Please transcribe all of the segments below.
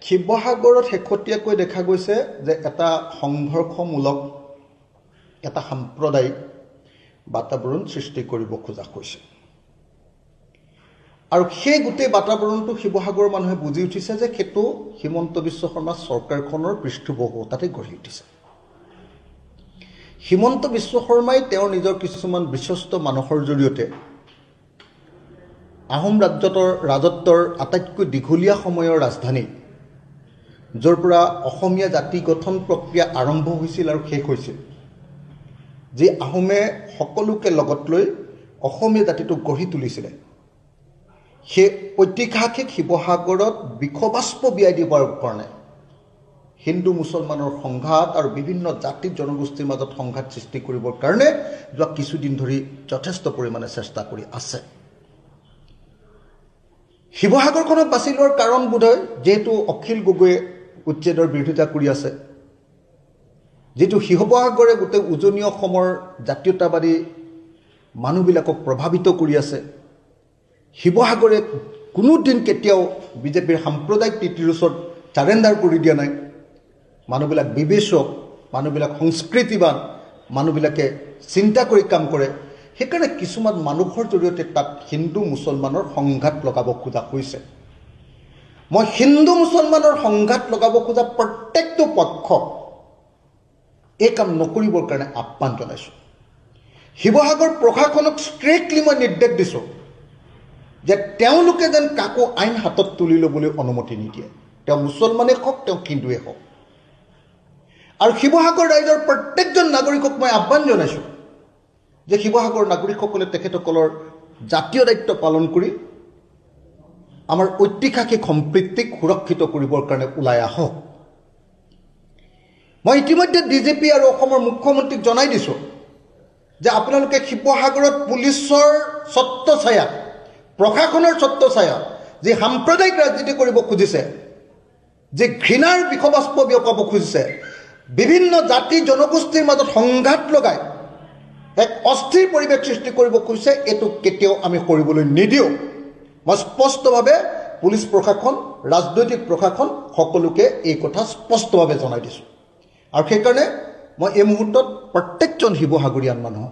শিৱসাগৰত শেহতীয়াকৈ দেখা গৈছে যে এটা সংঘৰ্ষমূলক এটা সাম্প্ৰদায়িক বাতাবৰণ সৃষ্টি কৰিব খোজা হৈছে আৰু সেই গোটেই বাতাবৰণটো শিৱসাগৰৰ মানুহে বুজি উঠিছে যে সেইটো হিমন্ত বিশ্ব শৰ্মা চৰকাৰখনৰ পৃষ্ঠপোষকতাতে গঢ়ি উঠিছে হিমন্ত বিশ্ব শৰ্মাই তেওঁৰ নিজৰ কিছুমান বিশ্বস্ত মানুহৰ জৰিয়তে আহোম ৰাজত্বৰ আটাইতকৈ দীঘলীয়া সময়ৰ ৰাজধানী য'ৰ পৰা অসমীয়া জাতি গঠন প্ৰক্ৰিয়া আৰম্ভ হৈছিল আৰু শেষ হৈছিল যি আহোমে সকলোকে লগত লৈ অসমীয়া জাতিটো গঢ়ি তুলিছিলে সেই ঐতিহাসিক শিৱসাগৰত বিখবাস্প বিয়াই দিবৰ কাৰণে হিন্দু মুছলমানৰ সংঘাত আৰু বিভিন্ন জাতি জনগোষ্ঠীৰ মাজত সংঘাত সৃষ্টি কৰিবৰ কাৰণে যোৱা কিছুদিন ধৰি যথেষ্ট পৰিমাণে চেষ্টা কৰি আছে শিৱসাগৰখনক বাছি লোৱাৰ কাৰণ বোধহয় যেহেতু অখিল গগৈয়ে উচ্ছেদৰ বিৰোধিতা কৰি আছে যেটো শিৱসাগৰে গোটেই উজনি অসমৰ জাতীয়তাবাদী মানুহবিলাকক প্ৰভাৱিত কৰি আছে শিৱসাগৰে কোনোদিন কেতিয়াও বিজেপিৰ সাম্প্ৰদায়িক নীতিৰ ওচৰত চাৰেণ্ডাৰ কৰি দিয়া নাই মানুহবিলাক বিবেচক মানুহবিলাক সংস্কৃতিবান মানুহবিলাকে চিন্তা কৰি কাম কৰে সেইকাৰণে কিছুমান মানুহৰ জৰিয়তে তাত হিন্দু মুছলমানৰ সংঘাত লগাব খোজা হৈছে মই হিন্দু মুছলমানৰ সংঘাত লগাব খোজা প্ৰত্যেকটো পক্ষক এই কাম নকৰিবৰ কাৰণে আহ্বান জনাইছোঁ শিৱসাগৰ প্ৰশাসনক ষ্ট্ৰিক্টলি মই নিৰ্দেশ দিছোঁ যে তেওঁলোকে যেন কাকো আইন হাতত তুলি ল'বলৈ অনুমতি নিদিয়ে তেওঁ মুছলমানেই হওক তেওঁ হিন্দুৱে হওক আৰু শিৱসাগৰ ৰাইজৰ প্ৰত্যেকজন নাগৰিকক মই আহ্বান জনাইছোঁ যে শিৱসাগৰ নাগৰিকসকলে তেখেতসকলৰ জাতীয় দায়িত্ব পালন কৰি আমাৰ ঐতিহাসিক সম্প্ৰীতিক সুৰক্ষিত কৰিবৰ কাৰণে ওলাই আহক মই ইতিমধ্যে ডিজিপি আৰু অসমৰ মুখ্যমন্ত্ৰীক জনাই দিছোঁ যে আপোনালোকে শিৱসাগৰত পুলিচৰ ছত্ৰছায়া প্ৰশাসনৰ ছত্ৰছায়া যি সাম্প্ৰদায়িক ৰাজনীতি কৰিব খুজিছে যে ঘৃণাৰ বিখবাস্প বিয়পাব খুজিছে বিভিন্ন জাতি জনগোষ্ঠীৰ মাজত সংঘাত লগাই এক অস্থিৰ পৰিৱেশ সৃষ্টি কৰিব খুজিছে এইটো কেতিয়াও আমি কৰিবলৈ নিদিওঁ মই স্পষ্টভাৱে পুলিচ প্ৰশাসন ৰাজনৈতিক প্ৰশাসন সকলোকে এই কথা স্পষ্টভাৱে জনাই দিছোঁ আৰু সেইকাৰণে মই এই মুহূৰ্তত প্ৰত্যেকজন শিৱসাগৰীয়ান মানুহ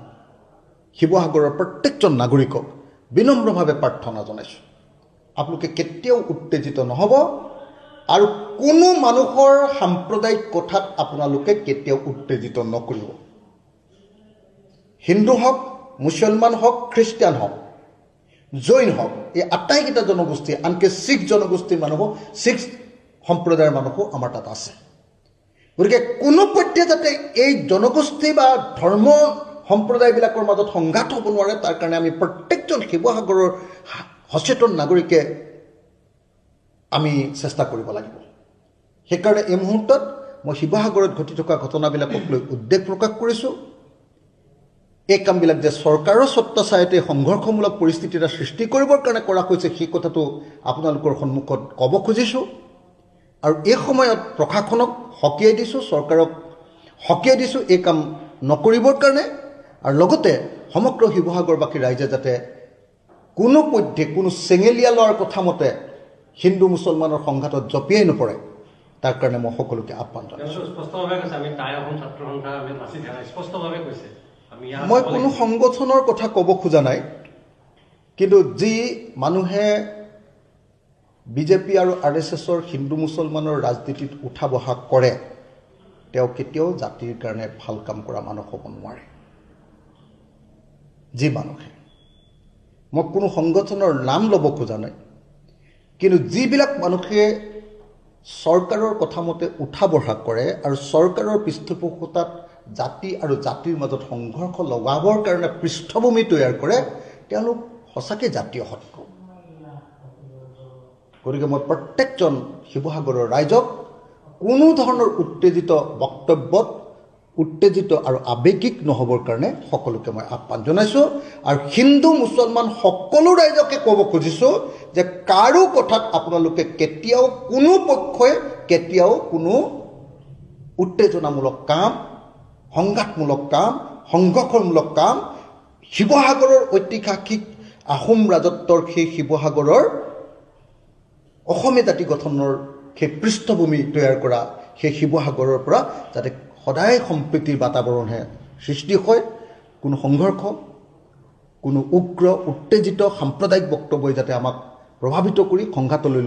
শিৱসাগৰৰ প্ৰত্যেকজন নাগৰিকক বিনম্ৰভাৱে প্ৰাৰ্থনা জনাইছোঁ আপোনালোকে কেতিয়াও উত্তেজিত নহ'ব আৰু কোনো মানুহৰ সাম্প্ৰদায়িক কথাত আপোনালোকে কেতিয়াও উত্তেজিত নকৰিব হিন্দু হওক মুছলমান হওক খ্ৰীষ্টিয়ান হওক জৈন হওক এই আটাইকেইটা জনগোষ্ঠী আনকি শিখ জনগোষ্ঠীৰ মানুহো শিখ সম্প্ৰদায়ৰ মানুহো আমাৰ তাত আছে গতিকে কোনো পধ্যে যাতে এই জনগোষ্ঠী বা ধৰ্ম সম্প্ৰদায়বিলাকৰ মাজত সংঘাত হ'ব নোৱাৰে তাৰ কাৰণে আমি প্ৰত্যেকজন শিৱসাগৰৰ সচেতন নাগৰিকে আমি চেষ্টা কৰিব লাগিব সেইকাৰণে এই মুহূৰ্তত মই শিৱসাগৰত ঘটি থকা ঘটনাবিলাকক লৈ উদ্বেগ প্ৰকাশ কৰিছোঁ এই কামবিলাক যে চৰকাৰৰ ছত্ৰছায়াতে সংঘৰ্ষমূলক পৰিস্থিতি এটা সৃষ্টি কৰিবৰ কাৰণে কৰা হৈছে সেই কথাটো আপোনালোকৰ সন্মুখত ক'ব খুজিছোঁ আৰু এই সময়ত প্ৰশাসনক সকীয়াই দিছোঁ চৰকাৰক সকীয়াই দিছোঁ এই কাম নকৰিবৰ কাৰণে আৰু লগতে সমগ্ৰ শিৱসাগৰবাসী ৰাইজে যাতে কোনো পধ্যে কোনো চেঙেলীয়া লোৱাৰ কথা মতে হিন্দু মুছলমানৰ সংঘাতত জঁপিয়াই নপৰে তাৰ কাৰণে মই সকলোকে আহ্বান জনাইছোঁ মই কোনো সংগঠনৰ কথা ক'ব খোজা নাই কিন্তু যি মানুহে বিজেপি আৰু RSSৰ হিন্দু মুছলমানৰ ৰাজনীতিত উঠা বহা কৰে তেওঁ কেতিয়াও জাতিৰ কাৰণে ভাল কাম কৰা মানুহ হ'ব নোৱাৰে যি মানুহে মই কোনো সংগঠনৰ নাম ল'ব খোজা নাই কিন্তু যিবিলাক মানুহে চৰকাৰৰ কথা মতে উঠা বহা কৰে আৰু চৰকাৰৰ পৃষ্ঠপোষকতাত জাতি আৰু জাতিৰ মাজত সংঘৰ্ষ লগাবৰ কাৰণে পৃষ্ঠভূমি তৈয়াৰ কৰে তেওঁলোক সঁচাকৈ জাতীয় শত্ৰু গতিকে মই প্ৰত্যেকজন শিৱসাগৰৰ ৰাইজক কোনো ধৰণৰ উত্তেজিত বক্তব্যত উত্তেজিত আৰু আৱেগিক নহ'বৰ কাৰণে সকলোকে মই আহ্বান জনাইছোঁ আৰু হিন্দু মুছলমান সকলো ৰাইজকে ক'ব খুজিছোঁ যে কাৰো কথাত আপোনালোকে কেতিয়াও কোনো পক্ষই কেতিয়াও কোনো উত্তেজনামূলক কাম সংঘাতমূলক কাম সংঘৰ্ষমূলক কাম শিৱসাগৰৰ ঐতিহাসিক আহোম ৰাজত্বৰ সেই শিৱসাগৰৰ অসমীয়া জাতি গঠনৰ সেই পৃষ্ঠভূমি তৈয়াৰ কৰা সেই শিৱসাগৰৰ পৰা যাতে সদায় সম্প্ৰীতিৰ বাতাবৰণহে সৃষ্টি হয়, কোনো সংঘৰ্ষ, কোনো উগ্ৰ উত্তেজিত সাম্প্ৰদায়িক বক্তব্যই যাতে আমাক প্ৰভাৱিত কৰি সংঘাতলৈ